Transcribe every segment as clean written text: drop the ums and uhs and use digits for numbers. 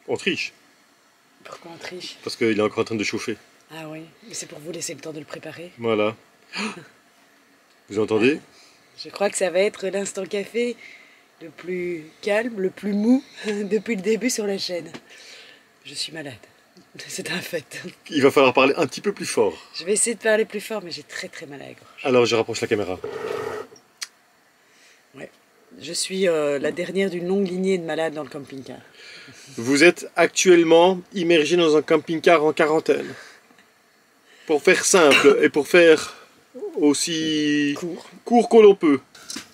On triche. Pourquoi on triche? Parce qu'il est encore en train de chauffer. Ah oui, mais c'est pour vous laisser le temps de le préparer. Voilà. Vous entendez? Je crois que ça va être l'instant café le plus calme, le plus mou depuis le début sur la chaîne. Je suis malade. C'est un fait. Il va falloir parler un petit peu plus fort. Je vais essayer de parler plus fort, mais j'ai très très mal à la gorge. Alors je rapproche la caméra. Ouais. Je suis la dernière d'une longue lignée de malades dans le camping-car. Vous êtes actuellement immergé dans un camping-car en quarantaine. Pour faire simple et pour faire aussi court que l'on peut.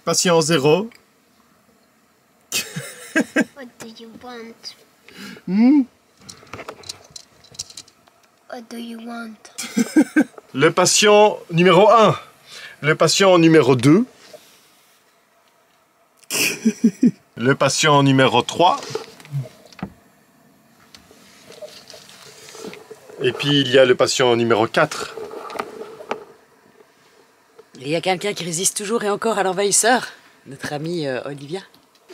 Patience zéro. What do you want? What do you want? Le patient numéro 1. Le patient numéro 2. Le patient numéro 3. Et puis il y a le patient numéro 4. Il y a quelqu'un qui résiste toujours et encore à l'envahisseur, notre amie Olivia.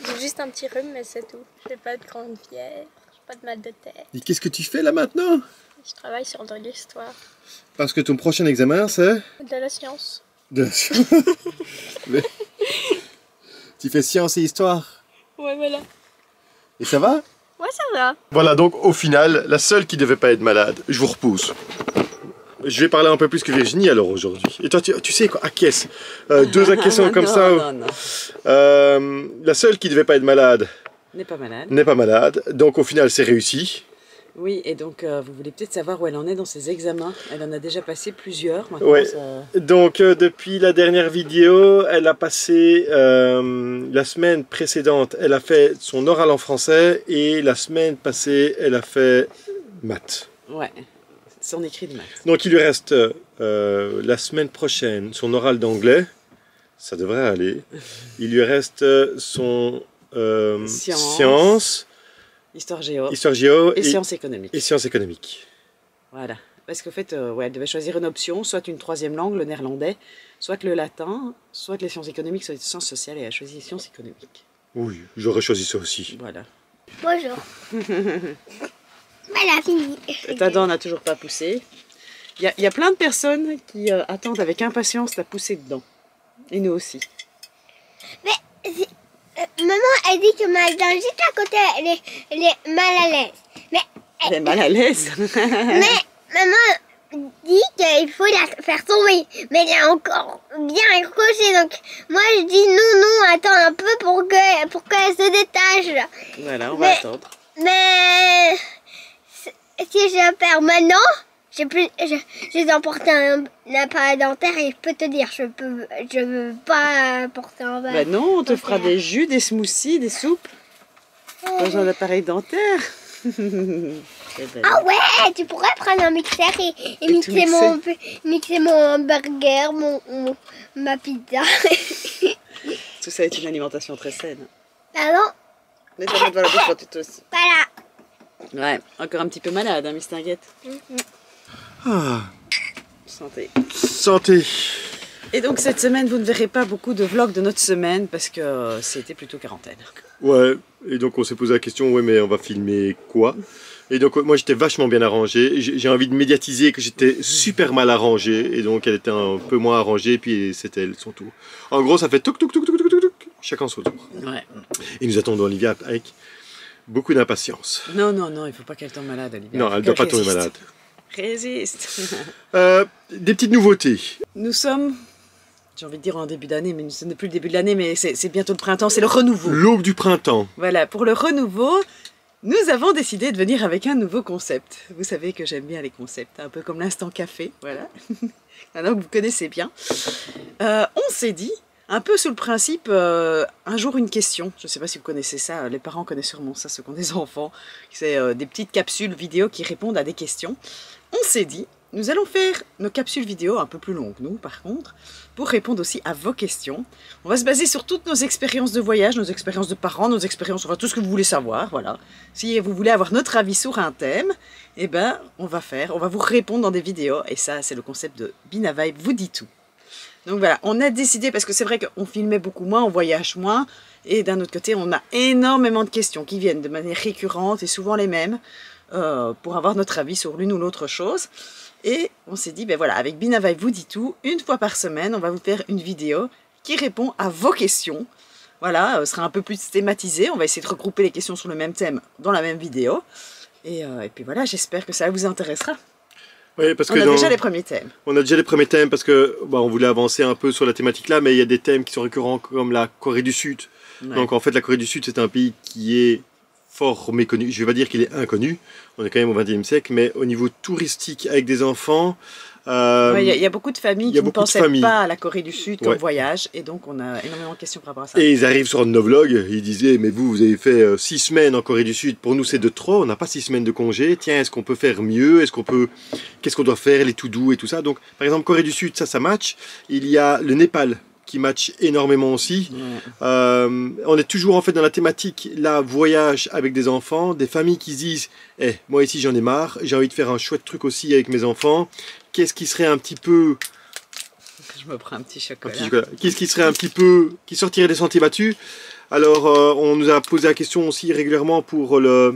J'ai juste un petit rhume, mais c'est tout. J'ai pas de grande fièvre, j'ai pas de mal de tête. Et qu'est-ce que tu fais là maintenant? Je travaille sur de l'histoire. Parce que ton prochain examen c'est... De la science. De la science. Mais... Tu fais science et histoire. Ouais, voilà. Et ça va? Ouais, ça va. Voilà, donc au final, la seule qui devait pas être malade, je vous repousse. Je vais parler un peu plus que Virginie alors aujourd'hui. Et toi, tu sais quoi, acquiesce. Deux acquiescents comme ça. Non. La seule qui devait pas être malade N'est pas malade. n'est pas malade. Donc au final, c'est réussi. Oui, et donc vous voulez peut-être savoir où elle en est dans ses examens. Elle en a déjà passé plusieurs. Maintenant, Ouais. ça... Donc depuis la dernière vidéo, elle a passé la semaine précédente, elle a fait son oral en français et la semaine passée, elle a fait maths. Ouais, son écrit de maths. Donc il lui reste la semaine prochaine son oral d'anglais, ça devrait aller. Il lui reste son sciences, Histoire géo. histoire géo Et sciences économiques. et sciences économiques. Voilà. Parce qu'en fait, ouais, elle devait choisir une option, soit une troisième langue, le néerlandais, soit le latin, soit les sciences économiques, soit les sciences sociales, et elle a choisi les sciences économiques. Oui, j'aurais choisi ça aussi. Voilà. Bonjour. Voilà, fini. Ta dent n'a toujours pas poussé. Il y a plein de personnes qui attendent avec impatience ta poussée de dents. Et nous aussi. Mais maman, elle dit que ma dent juste à côté, elle est mal à l'aise. Mais Elle est mal à l'aise. Mais maman dit qu'il faut la faire tomber, mais elle est encore bien accrochée, donc moi je dis non, attends un peu pour qu'elle se détache. Voilà, on va attendre. Mais si je perds maintenant, je dois porter un appareil dentaire et je peux te dire, je veux pas porter un appareil. Ben non, on te fera des jus, des smoothies, des soupes. Pas besoin d'appareil dentaire. Ah ouais, tu pourrais prendre un mixeur et mixer mon hamburger, ma pizza. Tout ça est une alimentation très saine. Pardon? Mais ça va devant la bouche quand tu tousses. Voilà. Ouais, encore un petit peu malade, hein, Miss Tinguette. Ah, Santé. santé. Et donc cette semaine, vous ne verrez pas beaucoup de vlogs de notre semaine parce que c'était plutôt quarantaine. Ouais, et donc on s'est posé la question, ouais mais on va filmer quoi? Et donc moi j'étais vachement bien arrangé, j'ai envie de médiatiser que j'étais super mal arrangé, et donc elle était un peu moins arrangée, et puis c'était elle son tour. En gros ça fait touk touk touk touk touk touk, chacun son tour. Ouais. Et nous attendons Olivia avec beaucoup d'impatience. Non, il faut pas qu'elle tombe malade, Olivia. Non, elle ne doit pas tomber malade. Résiste. Des petites nouveautés. Nous sommes, j'ai envie de dire en début d'année, mais ce n'est plus le début de l'année, mais c'est bientôt le printemps, c'est le renouveau. L'aube du printemps. Voilà, pour le renouveau, nous avons décidé de venir avec un nouveau concept. Vous savez que j'aime bien les concepts, un peu comme l'instant café, voilà. Maintenant que vous connaissez bien. On s'est dit, un peu sous le principe, un jour une question. Je ne sais pas si vous connaissez ça, les parents connaissent sûrement ça, ceux qui ont des enfants. C'est des petites capsules vidéo qui répondent à des questions. On s'est dit, nous allons faire nos capsules vidéo un peu plus longues, nous, par contre, pour répondre aussi à vos questions. On va se baser sur toutes nos expériences de voyage, nos expériences de parents, nos expériences, enfin, tout ce que vous voulez savoir, voilà. Si vous voulez avoir notre avis sur un thème, eh ben, on va vous répondre dans des vidéos. Et ça, c'est le concept de Bina Vibe vous dit tout. Donc voilà, on a décidé, parce que c'est vrai qu'on filmait beaucoup moins, on voyage moins, Et d'un autre côté, on a énormément de questions qui viennent de manière récurrente et souvent les mêmes pour avoir notre avis sur l'une ou l'autre chose. Et on s'est dit, ben voilà, avec Binavai vous dit tout, une fois par semaine, on va vous faire une vidéo qui répond à vos questions. Voilà, ce sera un peu plus thématisé. On va essayer de regrouper les questions sur le même thème dans la même vidéo. Et puis voilà, j'espère que ça vous intéressera. Oui, parce On que a déjà les premiers thèmes. On a déjà les premiers thèmes parce que on voulait avancer un peu sur la thématique là, mais il y a des thèmes qui sont récurrents comme la Corée du Sud. Ouais. Donc en fait, la Corée du Sud, c'est un pays qui est fort méconnu. Je ne vais pas dire qu'il est inconnu. On est quand même au XXe siècle, mais au niveau touristique avec des enfants. Il y a beaucoup de familles qui ne pensaient familles. pas à la Corée du Sud comme Ouais. voyage, et donc on a énormément de questions par rapport à ça. Et ils arrivent sur un de nos vlogs, ils disaient, mais vous avez fait 6 semaines en Corée du Sud, pour nous c'est de trop, on n'a pas 6 semaines de congé, tiens, est-ce qu'on peut faire mieux, qu'est-ce qu'on doit faire, les to-do et tout ça. Donc par exemple Corée du Sud, ça match. Il y a le Népal qui match énormément aussi. Ouais. On est toujours en fait dans la thématique, là, voyage avec des enfants, des familles qui se disent, moi ici j'en ai marre, j'ai envie de faire un chouette truc aussi avec mes enfants, qu'est-ce qui serait un petit peu... Je me prends un petit chocolat. Qu'est-ce qui serait un petit peu, qui sortirait des sentiers battus? Alors, on nous a posé la question aussi régulièrement pour la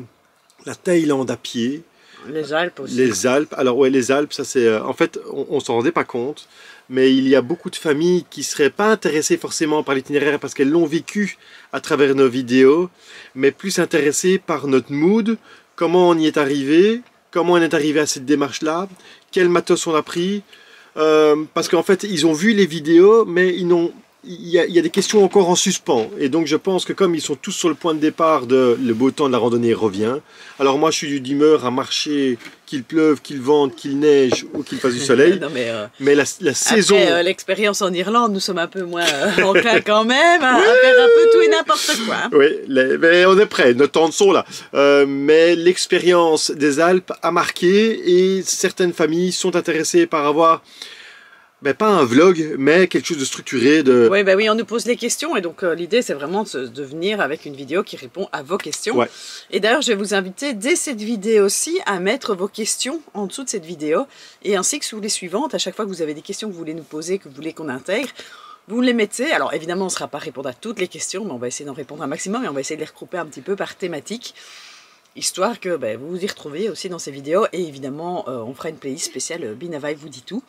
Thaïlande à pied. Les Alpes aussi. Les Alpes. Alors, ouais, les Alpes, ça c'est. En fait, on s'en rendait pas compte, mais il y a beaucoup de familles qui seraient pas intéressées forcément par l'itinéraire parce qu'elles l'ont vécu à travers nos vidéos, mais plus intéressées par notre mood, comment on y est arrivé, comment on est arrivé à cette démarche-là, quel matos on a pris. Parce qu'en fait, ils ont vu les vidéos, mais il y a des questions encore en suspens. Et donc, je pense que comme ils sont tous sur le point de départ de le beau temps de la randonnée revient, alors moi, je suis d'humeur à marcher, qu'il pleuve, qu'il vente, qu'il neige ou qu'il fasse du soleil. Non, mais la saison... Après l'expérience en Irlande, nous sommes un peu moins enclins quand même à faire un peu tout et n'importe quoi. Oui, mais on est prêts, nos temps sont là. Mais l'expérience des Alpes a marqué et certaines familles sont intéressées par avoir... pas un vlog, mais quelque chose de structuré. Oui, on nous pose les questions et donc l'idée c'est vraiment de venir avec une vidéo qui répond à vos questions. Ouais. Et d'ailleurs je vais vous inviter dès cette vidéo aussi à mettre vos questions en dessous de cette vidéo et ainsi que sous les suivantes, à chaque fois que vous avez des questions que vous voulez nous poser, que vous voulez qu'on intègre, vous les mettez. Alors évidemment on ne sera pas répondre à toutes les questions, mais on va essayer d'en répondre un maximum et on va essayer de les regrouper un petit peu par thématique. Histoire que vous vous y retrouvez aussi dans ces vidéos et évidemment on fera une playlist spéciale Binavai vous dit tout.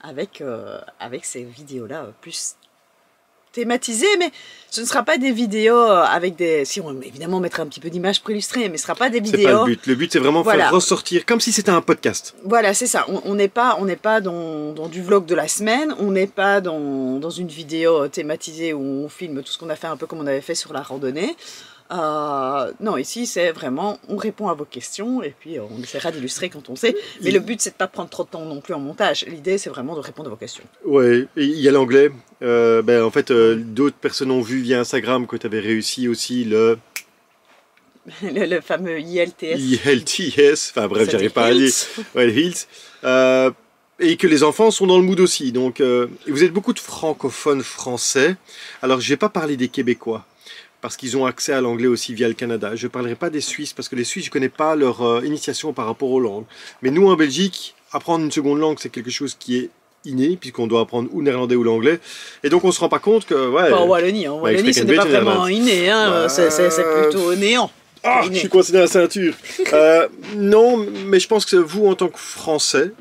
Avec ces vidéos-là plus thématisées, mais ce ne sera pas des vidéos avec des... Si on évidemment mettra un petit peu d'images préillustrées, mais ce ne sera pas des vidéos... C'est pas le but. Le but, c'est vraiment faire ressortir, comme si c'était un podcast. Voilà, c'est ça. On n'est pas dans du vlog de la semaine, on n'est pas dans une vidéo thématisée où on filme tout ce qu'on a fait, un peu comme on avait fait sur la randonnée. Non, ici c'est vraiment, on répond à vos questions et puis on essaiera d'illustrer quand on sait. Mais le but c'est de pas prendre trop de temps non plus en montage. L'idée c'est vraiment de répondre à vos questions. Ouais, et il y a l'anglais. En fait, d'autres personnes ont vu via Instagram que tu avais réussi aussi le fameux IELTS. IELTS, enfin bref, j'arrive pas à dire. Ouais, le HILT. Et que les enfants sont dans le mood aussi. Donc, vous êtes beaucoup de francophones français. Alors, je vais pas parler des Québécois. Parce qu'ils ont accès à l'anglais aussi via le Canada. Je ne parlerai pas des Suisses, parce que les Suisses, je ne connais pas leur initiation par rapport aux langues. Mais nous, en Belgique, apprendre une seconde langue, c'est quelque chose qui est inné, puisqu'on doit apprendre ou néerlandais ou l'anglais. Et donc, on ne se rend pas compte que... Ouais, en Wallonie, ce n'est pas vraiment inné, hein, c'est plutôt néant. Ah, je suis coincé dans la ceinture. Non, mais je pense que vous, en tant que Français,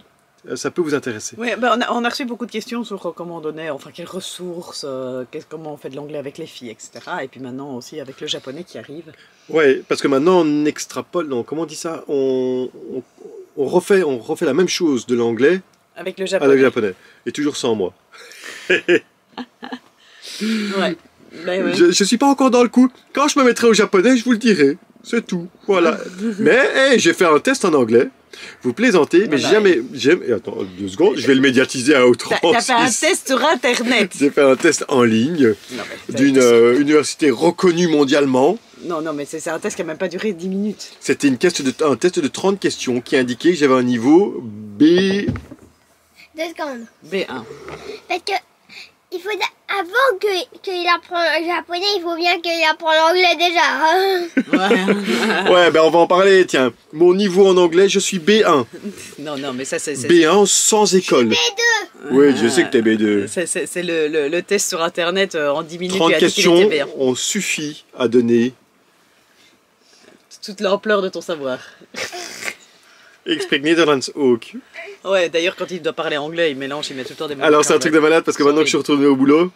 ça peut vous intéresser. Oui, on a reçu beaucoup de questions sur comment on donnait, enfin quelles ressources, comment on fait de l'anglais avec les filles, etc. Et puis maintenant aussi avec le japonais qui arrive. Oui, parce que maintenant on extrapole, non, comment on dit ça, on refait la même chose de l'anglais avec le japonais. Avec le japonais. Et toujours sans moi. Ouais. Je suis pas encore dans le coup. Quand je me mettrai au japonais, je vous le dirai. C'est tout. Voilà. Mais j'ai fait un test en anglais. Vous plaisantez, mais jamais... Attends, 2 secondes, je vais le médiatiser à outrance. T'as fait un test sur Internet. J'ai fait un test en ligne d'une université reconnue mondialement. Non, mais c'est un test qui n'a même pas duré 10 minutes. C'était un test de 30 questions qui indiquait que j'avais un niveau B... 2 secondes. B1. Parce que il faut avant qu'il apprend le japonais, il faut bien qu'il apprenne l'anglais déjà. Ouais. Ouais, ben on va en parler, tiens. Mon niveau en anglais, je suis B1. Non, mais ça, c'est... B1 sans école. B2. Oui, je sais que t'es B2. C'est le test sur Internet en 10 minutes. 30 il a dit qu'il questions était B1. ont suffi à donner. Toute l'ampleur de ton savoir. Ik spreek Nederlands ook. Ouais, d'ailleurs, quand il doit parler anglais, il mélange, il met tout le temps des mots. Alors c'est un truc de malade parce que maintenant que je suis retourné au boulot,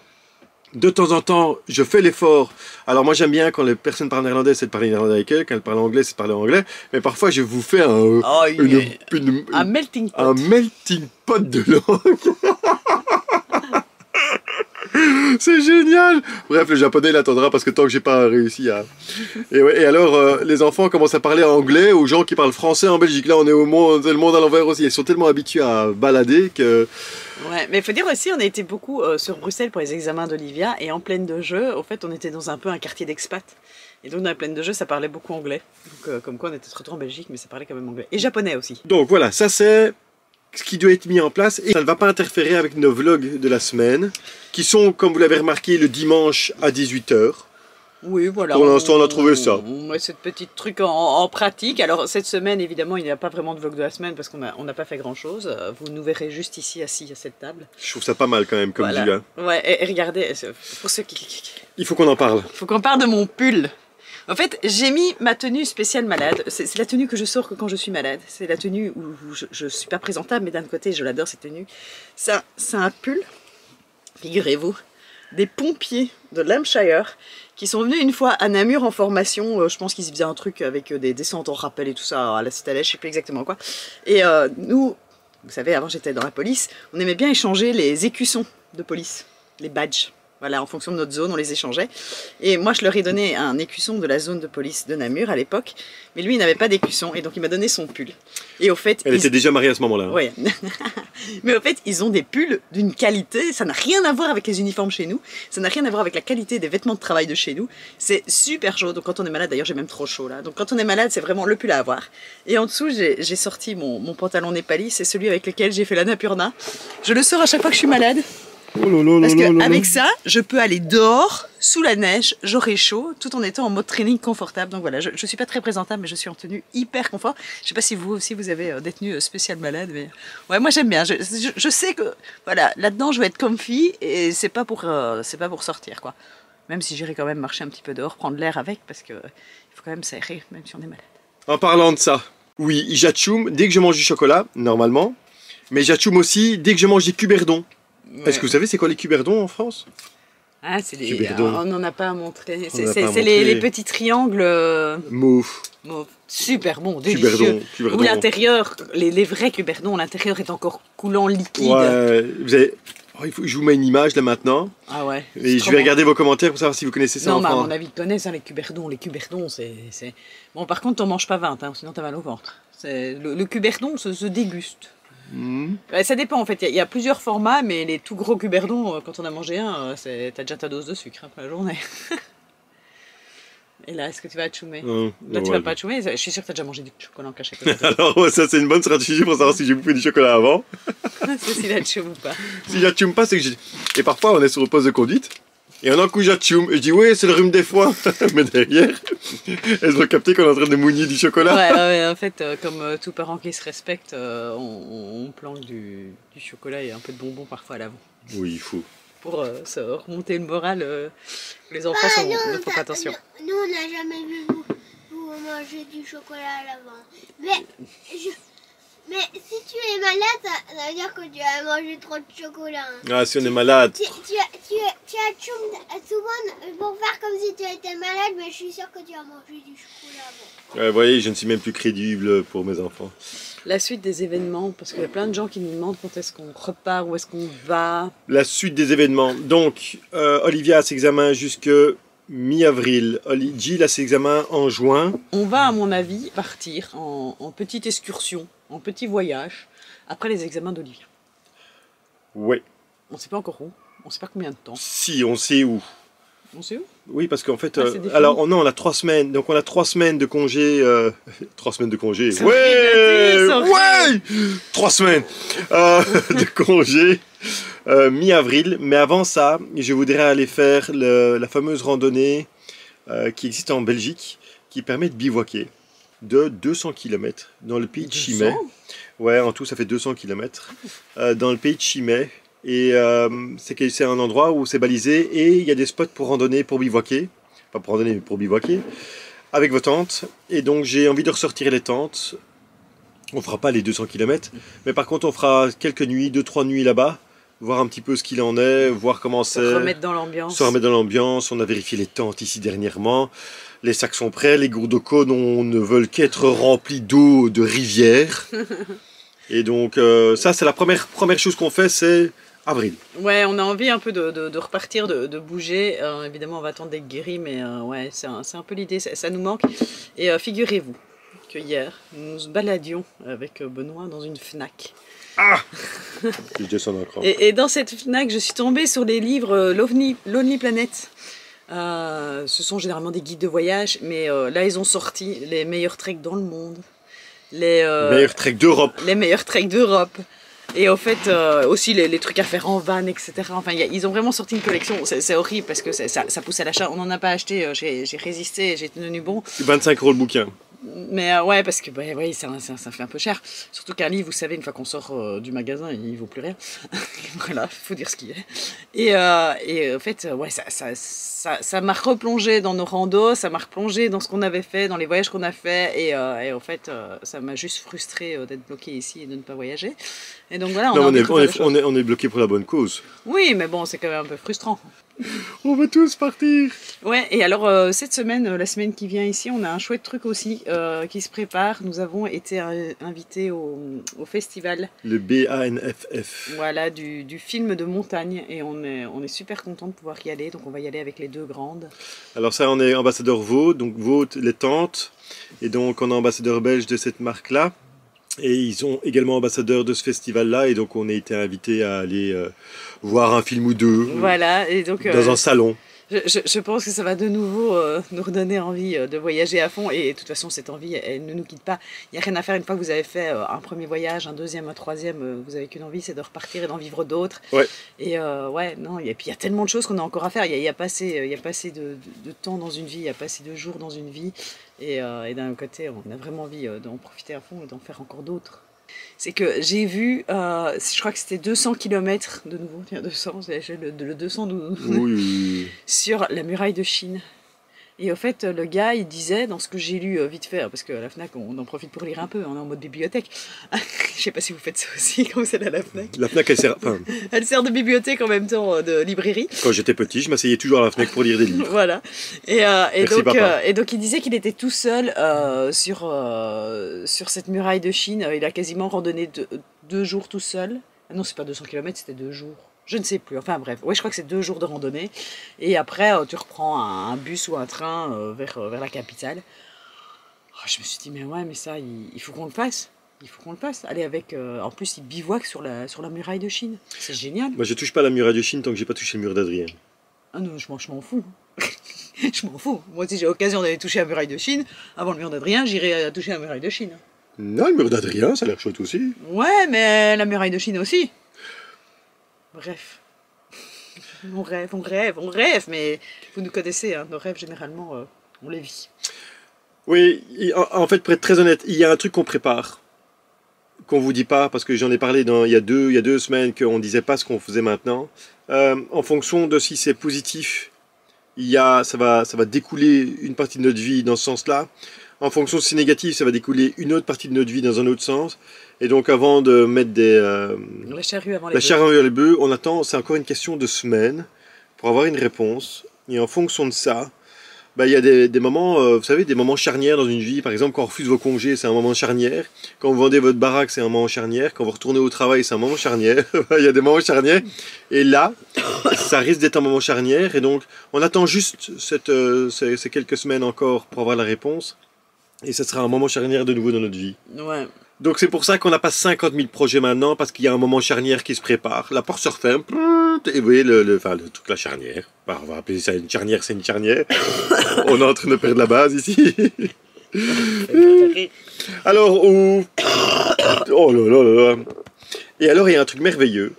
de temps en temps, je fais l'effort. Alors moi j'aime bien quand les personnes parlent néerlandais, c'est de parler néerlandais avec eux. Quand elles parlent anglais, c'est de parler anglais. Mais parfois je vous fais Un melting pot. un melting pot de langue. C'est génial. Bref, le japonais il attendra parce que tant que j'ai pas réussi à... Et alors, les enfants commencent à parler anglais aux gens qui parlent français en Belgique. Là, on est au monde, c'est le monde à l'envers aussi. Ils sont tellement habitués à balader que... Ouais, mais il faut dire aussi, on a été beaucoup sur Bruxelles pour les examens d'Olivia, et en plaine de jeu, au fait, on était dans un peu un quartier d'expat. Et donc dans la plaine de jeu, ça parlait beaucoup anglais. Donc comme quoi, on était trop en Belgique, mais ça parlait quand même anglais. Et japonais aussi. Donc voilà, ça c'est ce qui doit être mis en place. Et ça ne va pas interférer avec nos vlogs de la semaine, qui sont, comme vous l'avez remarqué, le dimanche à 18 h. Oui, voilà. Pour l'instant, on a trouvé ça. On met ce petit truc en pratique. Alors, cette semaine, évidemment, il n'y a pas vraiment de vlog de la semaine parce qu'on n'a pas fait grand-chose. Vous nous verrez juste ici, assis à cette table. Je trouve ça pas mal quand même, comme Voilà. dit là. Ouais, et regardez, pour ceux qui... Il faut qu'on en parle. Il faut qu'on parle de mon pull. En fait, j'ai mis ma tenue spéciale malade. C'est la tenue que je sors que quand je suis malade. C'est la tenue où je ne suis pas présentable, mais d'un côté, je l'adore cette tenue. C'est un pull, figurez-vous, des pompiers de Lampshire qui sont venus une fois à Namur en formation. Je pense qu'ils faisaient un truc avec des descentes en rappel et tout ça à la citadelle, je ne sais plus exactement quoi. Et nous, vous savez, avant j'étais dans la police, on aimait bien échanger les écussons de police, les badges. Voilà, en fonction de notre zone, on les échangeait. Et moi, je leur ai donné un écusson de la zone de police de Namur à l'époque. Mais lui, il n'avait pas d'écusson. Et donc, il m'a donné son pull. Et au fait... Elle était déjà mariée à ce moment-là. Hein. Oui. Mais au fait, ils ont des pulls d'une qualité... Ça n'a rien à voir avec les uniformes chez nous. Ça n'a rien à voir avec la qualité des vêtements de travail de chez nous. C'est super chaud. Donc, quand on est malade... D'ailleurs, j'ai même trop chaud, là. Donc, quand on est malade, c'est vraiment le pull à avoir. Et en dessous, j'ai sorti mon pantalon népali. C'est celui avec lequel j'ai fait la Napurna. Je le sors à chaque fois que je suis malade. Parce qu'avec ça, je peux aller dehors, sous la neige, j'aurai chaud, tout en étant en mode training confortable. Donc voilà, je ne suis pas très présentable, mais je suis en tenue hyper confort. Je ne sais pas si vous aussi, vous avez des tenues spéciales malades, mais ouais, moi j'aime bien. Je sais que voilà, là-dedans, je vais être comfy et c'est pas pour sortir, quoi. Même si j'irai quand même marcher un petit peu dehors, prendre l'air avec, parce qu'il faut quand même s'aérer, même si on est malade. En parlant de ça, oui, j'atchoum dès que je mange du chocolat, normalement, mais j'atchoum aussi dès que je mange des cuberdons. Ouais. Est-ce que vous savez c'est quoi les cuberdons en France? Ah, c'est des... Cuberdons. On n'en a pas à montrer. On n'en a pas à C'est montrer. les petits triangles... Mauve. Super bon, délicieux. Cuberdons. Où l'intérieur, les vrais cuberdons, l'intérieur est encore coulant, liquide. Ouais, vous avez... Oh, je vous mets une image là maintenant. Ah ouais. Et je vais regarder vos commentaires pour savoir si vous connaissez ça non, en mais à France. mon avis, ils connaissent hein, les cuberdons. Les cuberdons, c'est... Bon, par contre, t'en manges pas 20, hein, sinon t'as mal au ventre. Le cuberdon se déguste. Ouais, ça dépend en fait, il y a plusieurs formats, mais les tout gros cuberdons, quand on a mangé un, t'as déjà ta dose de sucre après la journée. Et là, est-ce que tu vas atchoumer? Là, tu vas pas atchoumer? Je suis sûre que t'as déjà mangé du chocolat en cachette. Alors, ça, c'est une bonne stratégie pour savoir si j'ai bouffé du chocolat avant. C'est si l'atchoum ou pas. Si j'atchoum pas, c'est que j'ai. Et parfois, on est sur le poste de conduite. Et un coup, j'atchoum. Et je dis, oui, c'est le rhume des foins. Mais derrière, elles ont capté qu'on est en train de mougner du chocolat. Ouais, en fait, comme tout parent qui se respecte, on planque du chocolat et un peu de bonbons parfois à l'avant. Oui, il faut. Pour se remonter le moral, les enfants ne font pas attention. Nous, on n'a jamais vu vous manger du chocolat à l'avant. Mais si tu es malade, ça veut dire que tu as mangé trop de chocolat. Hein. Ah, si on est malade. Tu as souvent pour faire comme si tu étais malade, mais je suis sûre que tu as mangé du chocolat avant. Vous voyez, je ne suis même plus crédible pour mes enfants. La suite des événements, parce qu'il y a plein de gens qui nous demandent quand est-ce qu'on repart, où est-ce qu'on va. La suite des événements. Donc, Olivia a ses examens jusque mi-avril. Jill a ses examens en juin. On va, à mon avis, partir en petite excursion, en petit voyage, après les examens d'Olivia. Oui. On ne sait pas encore où, on ne sait pas combien de temps. Si, on sait où. On sait où? Oui, parce qu'en fait, alors non, on a 3 semaines. Donc on a 3 semaines de congé. 3 semaines de congé. C'est Ouais, horrible. 3 semaines de congé mi-avril. Mais avant ça, je voudrais aller faire la fameuse randonnée qui existe en Belgique, qui permet de bivouaquer de 200 km dans le pays de 200? Chimay. Ouais, en tout, ça fait 200 km dans le pays de Chimay. Et c'est un endroit où c'est balisé et il y a des spots pour randonner, pour bivouaquer. Pas pour randonner, mais pour bivouaquer. Avec vos tentes. Et donc, j'ai envie de ressortir les tentes. On fera pas les 200 km. Mais par contre, on fera quelques nuits, 2-3 nuits là-bas. Voir un petit peu ce qu'il en est, voir comment c'est. Se remettre dans l'ambiance. Se remettre dans l'ambiance. On a vérifié les tentes ici dernièrement. Les sacs sont prêts. Les gourdes d'eau ne veulent qu'être remplis d'eau de rivière. Et donc, ça, c'est la première chose qu'on fait, c'est avril. Ouais, on a envie un peu de repartir, de bouger. Évidemment, on va attendre d'être guéri, mais ouais, c'est un peu l'idée, ça nous manque. Et figurez-vous que hier, nous nous baladions avec Benoît dans une Fnac. Ah je descends d'un cran. Et dans cette Fnac, je suis tombée sur les livres Lonely Planet. Ce sont généralement des guides de voyage, mais là, ils ont sorti les meilleurs treks dans le monde. Les meilleurs treks d'Europe. Les meilleurs treks d'Europe. Et au fait, aussi les trucs à faire en van, etc. Enfin, ils ont vraiment sorti une collection. C'est horrible parce que ça pousse à l'achat. On n'en a pas acheté. J'ai résisté, j'ai tenu bon. 25 € le bouquin. Mais ouais, parce que ouais, ça fait un peu cher. Surtout qu'un livre, vous savez, une fois qu'on sort du magasin, il vaut plus rien. Voilà, faut dire ce qu'il est. Et en fait, ouais, ça m'a replongé dans nos randos, ça m'a replongé dans ce qu'on avait fait, dans les voyages qu'on a fait. Et en fait, ça m'a juste frustré d'être bloqué ici et de ne pas voyager. Et donc voilà, on est bloqué pour la bonne cause. Oui, mais bon, c'est quand même un peu frustrant. On va tous partir. Ouais, et alors cette semaine, la semaine qui vient ici, on a un chouette truc aussi qui se prépare. Nous avons été invités au festival. Le BANFF. Voilà, du film de montagne. Et on est super contents de pouvoir y aller. Donc on va y aller avec les deux grandes. Alors ça, on est ambassadeur Vaud. Donc Vaud, les tentes. Et donc on est ambassadeur belge de cette marque-là. Et ils sont également ambassadeurs de ce festival-là. Et donc on a été invités à aller voir un film ou deux. Voilà, et donc, dans un salon. Je pense que ça va de nouveau nous redonner envie de voyager à fond. Et de toute façon, cette envie, elle ne nous quitte pas. Il n'y a rien à faire une fois que vous avez fait un premier voyage, un deuxième, un troisième. Vous n'avez qu'une envie, c'est de repartir et d'en vivre d'autres. Ouais. Et ouais, non, et puis il y a tellement de choses qu'on a encore à faire. Il y a pas assez de temps dans une vie, il n'y a pas assez de jours dans une vie. Et d'un côté, on a vraiment envie d'en profiter à fond et d'en faire encore d'autres. C'est que j'ai vu, je crois que c'était 200 km de nouveau, tiens 200, le 200 oui. sur la muraille de Chine. Et au fait, le gars, il disait, dans ce que j'ai lu vite fait, parce que à la Fnac, on en profite pour lire un peu, on est en mode bibliothèque. Je sais pas si vous faites ça aussi quand vous êtes à la Fnac. La Fnac, elle sert de bibliothèque en même temps de librairie. Quand j'étais petit, je m'asseyais toujours à la Fnac pour lire des livres. Voilà. Merci, donc il disait qu'il était tout seul sur cette muraille de Chine. Il a quasiment randonné 2 jours tout seul. Ah non, c'est pas 200 km, c'était 2 jours. Je ne sais plus, enfin bref, oui je crois que c'est 2 jours de randonnée, et après tu reprends un bus ou un train vers la capitale. Oh, je me suis dit, mais ouais, mais ça, il faut qu'on le fasse, aller avec, en plus il bivouaque sur la muraille de Chine, c'est génial. Moi je touche pas à la muraille de Chine tant que j'ai pas touché le mur d'Adrien. Ah non, je m'en fous. Je m'en fous, moi si j'ai l'occasion d'aller toucher la muraille de Chine, avant le mur d'Adrien, j'irai toucher la muraille de Chine. Non, le mur d'Adrien, ça a l'air chouette aussi. Ouais, mais la muraille de Chine aussi. Bref, on rêve, mais vous nous connaissez, hein, nos rêves généralement, on les vit. Oui, en fait, pour être très honnête, il y a un truc qu'on prépare, qu'on vous dit pas, parce que j'en ai parlé il y a 2 semaines, qu'on disait pas ce qu'on faisait maintenant. En fonction de si c'est positif, ça va découler une partie de notre vie dans ce sens-là. En fonction de si c'est négatif, ça va découler une autre partie de notre vie dans un autre sens. Et donc avant de mettre la charrue avant les bœufs, on attend, c'est encore une question de semaines pour avoir une réponse. Et en fonction de ça, il y a des moments, vous savez, des moments charnières dans une vie. Par exemple, quand on refuse vos congés, c'est un moment charnière. Quand vous vendez votre baraque, c'est un moment charnière. Quand vous retournez au travail, c'est un moment charnière. Il y a des moments charnières. Et là, ça risque d'être un moment charnière. Et donc, on attend juste ces quelques semaines encore pour avoir la réponse. Et ça sera un moment charnière de nouveau dans notre vie. Ouais. Donc c'est pour ça qu'on n'a pas 50 000 projets maintenant, parce qu'il y a un moment charnière qui se prépare. La porte se referme, et vous voyez le truc, la charnière. On va appeler ça une charnière, c'est une charnière. On est en train de perdre la base ici. Alors, oh là là là là. Et alors il y a un truc merveilleux.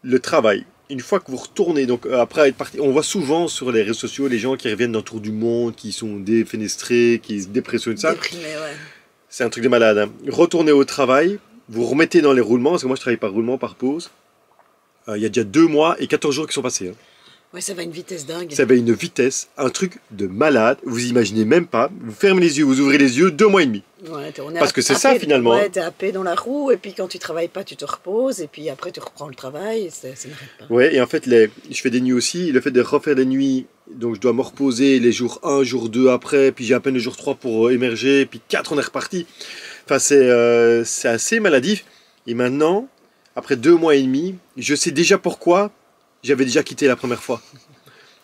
le travail. Une fois que vous retournez, donc après être parti, on voit souvent sur les réseaux sociaux les gens qui reviennent d'un tour du monde, qui sont défenestrés, qui se dépressionnent ça. Déprimé, ouais. C'est un truc de malade. Hein. Retournez au travail, vous remettez dans les roulements, parce que moi je travaille par roulement, par pause. Il y a déjà 2 mois et 14 jours qui sont passés. Hein. Ouais, ça va à une vitesse dingue. Ça va à une vitesse, un truc de malade. Vous imaginez même pas. Vous fermez les yeux, vous ouvrez les yeux, 2 mois et demi. Ouais, on est Parce que c'est ça, finalement. Ouais, t'es happé dans la roue, et puis quand tu travailles pas, tu te reposes, et puis après tu reprends le travail, ça n'arrête pas. Ouais, et en fait, je fais des nuits aussi. Le fait de refaire des nuits, donc je dois me reposer les jours 1, jour 2 après, puis j'ai à peine le jour 3 pour émerger, puis 4, on est reparti. Enfin, c'est assez maladif. Et maintenant, après 2 mois et demi, je sais déjà pourquoi j'avais déjà quitté la première fois.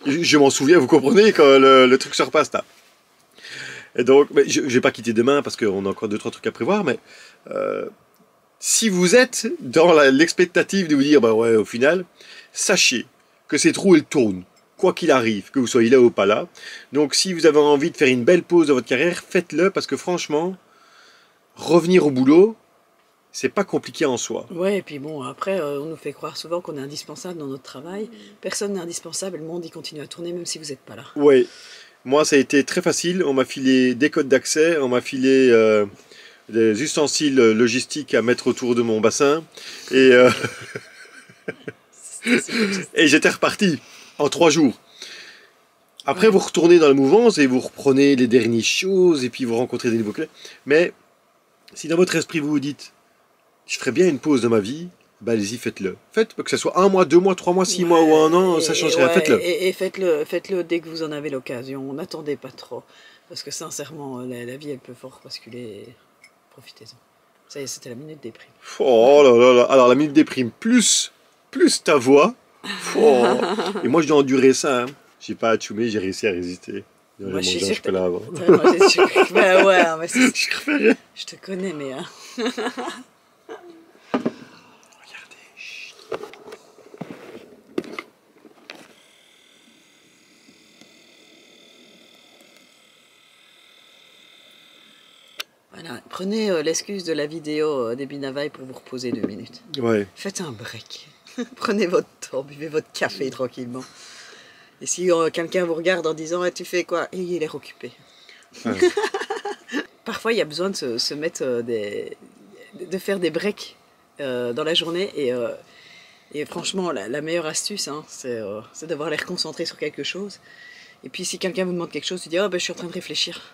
Je m'en souviens, vous comprenez, quand le truc se repasse là. Et donc, je ne vais pas quitter demain parce qu'on a encore 2-3 trucs à prévoir, mais si vous êtes dans l'expectative de vous dire, bah ouais, au final, sachez que cette roue, elle tourne, quoi qu'il arrive, que vous soyez là ou pas là. Donc, si vous avez envie de faire une belle pause dans votre carrière, faites-le parce que franchement, revenir au boulot, c'est pas compliqué en soi. Ouais, et puis bon, après, on nous fait croire souvent qu'on est indispensable dans notre travail. Personne n'est indispensable, le monde il continue à tourner même si vous n'êtes pas là. Ouais, moi ça a été très facile. On m'a filé des codes d'accès, on m'a filé des ustensiles logistiques à mettre autour de mon bassin. Et, et j'étais reparti en 3 jours. Après, vous retournez dans la mouvance et vous reprenez les dernières choses et puis vous rencontrez des nouveaux clients. Mais si dans votre esprit vous vous dites je ferais bien une pause de ma vie, bah allez-y, faites-le. Faites, que ce soit 1 mois, 2 mois, 3 mois, 6 mois ou 1 an, ça change rien, faites-le. Et faites-le dès que vous en avez l'occasion. N'attendez pas trop. Parce que sincèrement, la vie, elle peut fort basculer. Profitez-en. Ça y est, c'était la minute déprime. Oh là là là. Alors la minute déprime, plus ta voix. Oh. Et moi, je dois endurer ça. Hein. J'ai pas à choumer, j'ai réussi à résister. Moi, je suis sûre que avant. bah ouais, mais Je préférais. Je te connais, mais... Voilà, prenez l'excuse de la vidéo des Binavailles pour vous reposer 2 minutes. Ouais. Faites un break. Prenez votre temps, buvez votre café tranquillement. Et si quelqu'un vous regarde en disant tu fais quoi? Et il est occupé. Ouais. Parfois, il y a besoin de se mettre de faire des breaks dans la journée. Et franchement, la meilleure astuce, hein, c'est d'avoir l'air concentré sur quelque chose. Et puis, si quelqu'un vous demande quelque chose, tu dis je suis en train de réfléchir.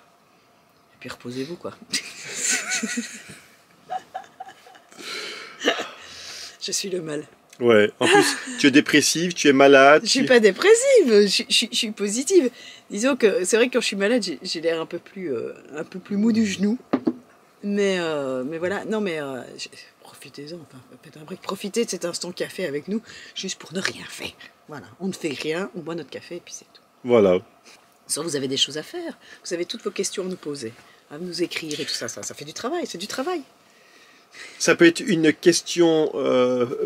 Puis reposez-vous quoi. Je suis le mal. Ouais, en plus tu es dépressive, tu es malade. Je suis pas dépressive, je suis positive. Disons que c'est vrai que quand je suis malade, j'ai l'air un peu plus mou du genou. Mais voilà, non mais profitez-en, enfin, faites un break, profitez de cet instant café avec nous, juste pour ne rien faire. Voilà, on ne fait rien, on boit notre café et puis c'est tout. Voilà. Soit vous avez des choses à faire, vous avez toutes vos questions à nous poser. À nous écrire et tout ça fait du travail, c'est du travail. Ça peut être une question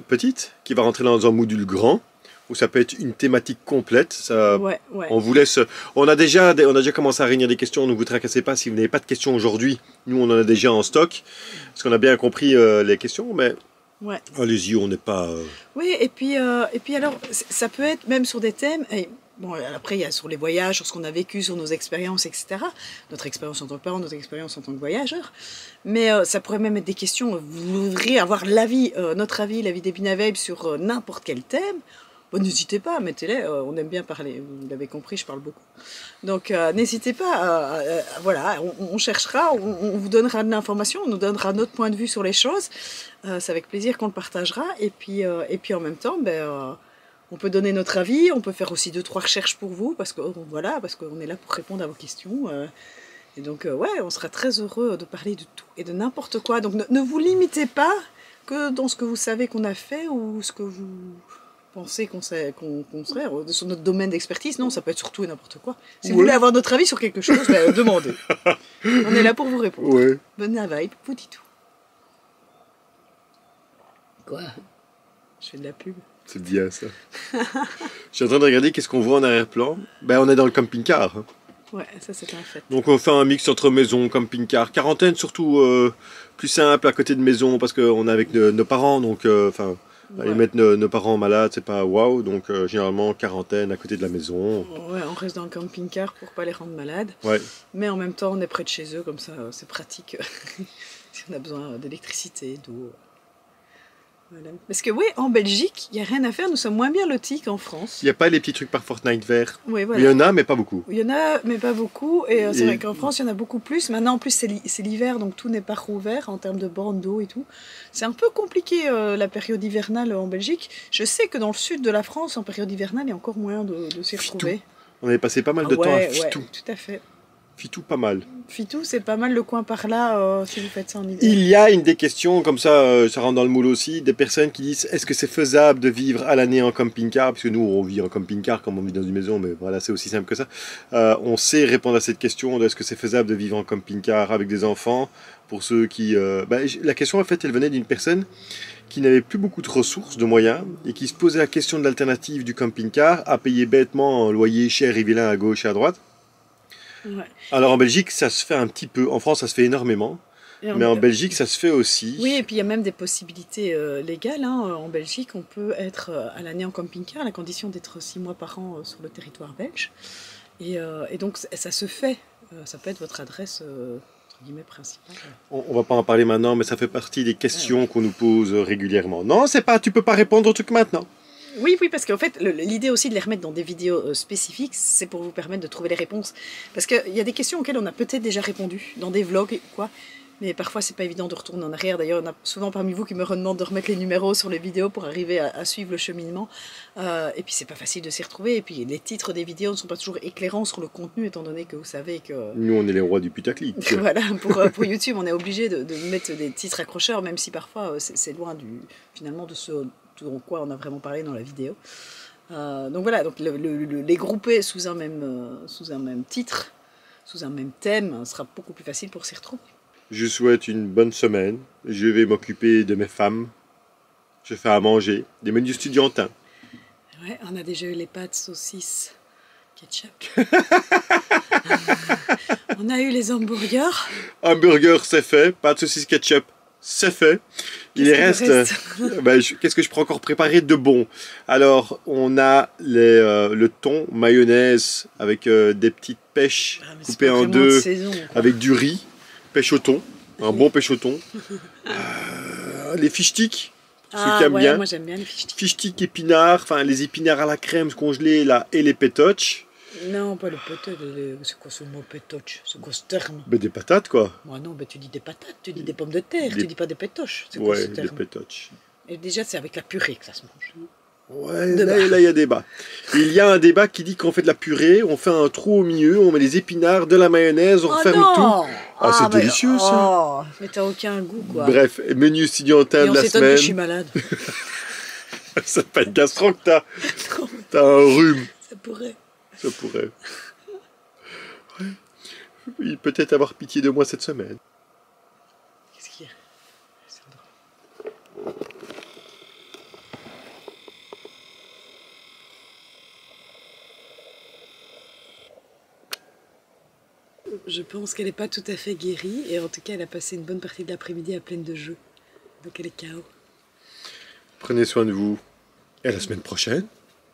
petite qui va rentrer dans un module grand, ou ça peut être une thématique complète. Ça, ouais. On vous laisse. On a déjà commencé à réunir des questions. Ne vous tracassez pas si vous n'avez pas de questions aujourd'hui. Nous, on en a déjà en stock, parce qu'on a bien compris les questions, mais ouais. Allez-y, on n'est pas. Oui, et puis alors, ça peut être même sur des thèmes. Bon, après, il y a sur les voyages, sur ce qu'on a vécu, sur nos expériences, etc. Notre expérience en tant que parent, notre expérience en tant que voyageur. Mais ça pourrait même être des questions. Vous voudriez avoir notre avis, l'avis des Binavailles sur n'importe quel thème. Bon, n'hésitez pas, mettez-les. On aime bien parler. Vous l'avez compris, je parle beaucoup. Donc, n'hésitez pas. Voilà, on cherchera, on vous donnera de l'information, on nous donnera notre point de vue sur les choses. C'est avec plaisir qu'on le partagera. Et puis en même temps, on peut donner notre avis, on peut faire aussi 2-3 recherches pour vous, parce qu'on est là pour répondre à vos questions. Et donc, on sera très heureux de parler de tout et de n'importe quoi. Donc, ne vous limitez pas que dans ce que vous savez qu'on a fait ou ce que vous pensez qu'on serait sur notre domaine d'expertise. Non, ça peut être surtout et n'importe quoi. Si vous voulez avoir notre avis sur quelque chose, demandez. On est là pour vous répondre. Ouais. Binavailles vous dit tout. Quoi? Je fais de la pub. C'est bien ça. Je suis en train de regarder qu'est-ce qu'on voit en arrière-plan. On est dans le camping-car. Hein. Ouais, ça c'est un fait. Donc on fait un mix entre maison, camping-car, quarantaine surtout plus simple à côté de maison parce qu'on est avec nos parents. Donc Aller mettre nos parents malades, c'est pas waouh, donc généralement quarantaine à côté de la maison. Ouais, on reste dans le camping-car pour pas les rendre malades. Ouais. Mais en même temps, on est près de chez eux, comme ça, c'est pratique si on a besoin d'électricité, d'eau. Voilà. Parce que oui, en Belgique, il n'y a rien à faire, nous sommes moins bien lotis qu'en France. Il n'y a pas les petits trucs par Fortnite verts. Oui, voilà. Il y en a, mais pas beaucoup. Il y en a, mais pas beaucoup. Et c'est vrai qu'en France, il y en a beaucoup plus. Maintenant, en plus, c'est l'hiver, donc tout n'est pas rouvert en termes de bornes d'eau et tout. C'est un peu compliqué la période hivernale en Belgique. Je sais que dans le sud de la France, en période hivernale, il y a encore moyen de s'y retrouver. On avait passé pas mal de temps à Fitou. Ouais, tout à fait. Fitou, pas mal. Fitou, c'est pas mal le coin par là si vous faites ça en hiver. Il y a une des questions, comme ça, ça rentre dans le moule aussi, des personnes qui disent est-ce que c'est faisable de vivre à l'année en camping-car? Parce que nous, on vit en camping-car comme on vit dans une maison, mais voilà, c'est aussi simple que ça. On sait répondre à cette question de est-ce que c'est faisable de vivre en camping-car avec des enfants? Pour ceux qui. La question, en fait, elle venait d'une personne qui n'avait plus beaucoup de ressources, de moyens, et qui se posait la question de l'alternative du camping-car à payer bêtement un loyer cher et vilain à gauche et à droite. Ouais. Alors en Belgique, ça se fait un petit peu. En France, ça se fait énormément. Mais en Belgique, ça se fait aussi. Oui, et puis il y a même des possibilités légales. Hein. En Belgique, on peut être à l'année en camping-car à la condition d'être 6 mois par an sur le territoire belge. Et donc, ça se fait. Ça peut être votre adresse entre guillemets principale. On ne va pas en parler maintenant, mais ça fait partie des questions qu'on nous pose régulièrement. Non, c'est pas. Tu peux pas répondre au truc maintenant. Oui, parce qu'en fait, l'idée aussi de les remettre dans des vidéos spécifiques, c'est pour vous permettre de trouver les réponses. Parce qu'il y a des questions auxquelles on a peut-être déjà répondu dans des vlogs ou quoi, mais parfois c'est pas évident de retourner en arrière. D'ailleurs, il y en a souvent parmi vous qui me redemandent de remettre les numéros sur les vidéos pour arriver à suivre le cheminement. Et puis c'est pas facile de s'y retrouver. Et puis les titres des vidéos ne sont pas toujours éclairants sur le contenu, étant donné que vous savez que... Nous, on est les rois du putaclic. Voilà, pour YouTube, on est obligé de mettre des titres accrocheurs, même si parfois c'est loin finalement de ce... en quoi on a vraiment parlé dans la vidéo. Donc voilà, donc les grouper sous un même titre, sous un même thème, sera beaucoup plus facile pour s'y retrouver. Je souhaite une bonne semaine. Je vais m'occuper de mes femmes. Je fais à manger, des menus estudiantins. Ouais, on a déjà eu les pâtes, saucisses, ketchup. On a eu les hamburgers. Hamburger, c'est fait. Pâtes, saucisses, ketchup, c'est fait. Il reste. Qu'est-ce que je peux encore préparer de bon? Alors, on a le thon, mayonnaise avec des petites pêches coupées en deux, avec du riz, pêche au thon, un bon pêche au thon. Les fish sticks, ceux qui aiment bien. Moi j'aime bien les fish sticks. Fish sticks épinards, enfin les épinards à la crème congelés là, et les pétoches. Non, pas les patates. C'est quoi ce mot pétoche? C'est quoi ce terme? Des patates quoi. Moi non, tu dis des patates, tu dis des pommes de terre, tu dis pas des pétoches. C'est quoi ce terme? Des pétoches. Et déjà, c'est avec la purée que ça se mange. Ouais, là il y a débat. Il y a un débat qui dit qu'on fait de la purée, on fait un trou au milieu, on met les épinards, de la mayonnaise, on referme tout. C'est délicieux ça. Mais t'as aucun goût quoi. Bref, menu estudiantin de la semaine. Que je suis malade. C'est pas une gastro que t'as. T'as un rhume. Ça pourrait. Ouais. Oui, peut-être avoir pitié de moi cette semaine. Qu'est-ce qu'il y a? Je pense qu'elle n'est pas tout à fait guérie, et en tout cas elle a passé une bonne partie de l'après-midi à pleine de jeux. Donc elle est KO. Prenez soin de vous. Et à la semaine prochaine.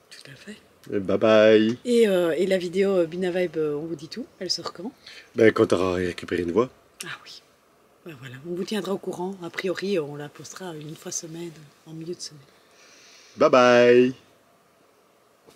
Tout à fait. Bye bye. Et la vidéo Bina Vibe, on vous dit tout. Elle sort quand? Quand tu auras récupéré une voix. Ah oui. Voilà. On vous tiendra au courant. A priori, on la postera une fois semaine, en milieu de semaine. Bye bye.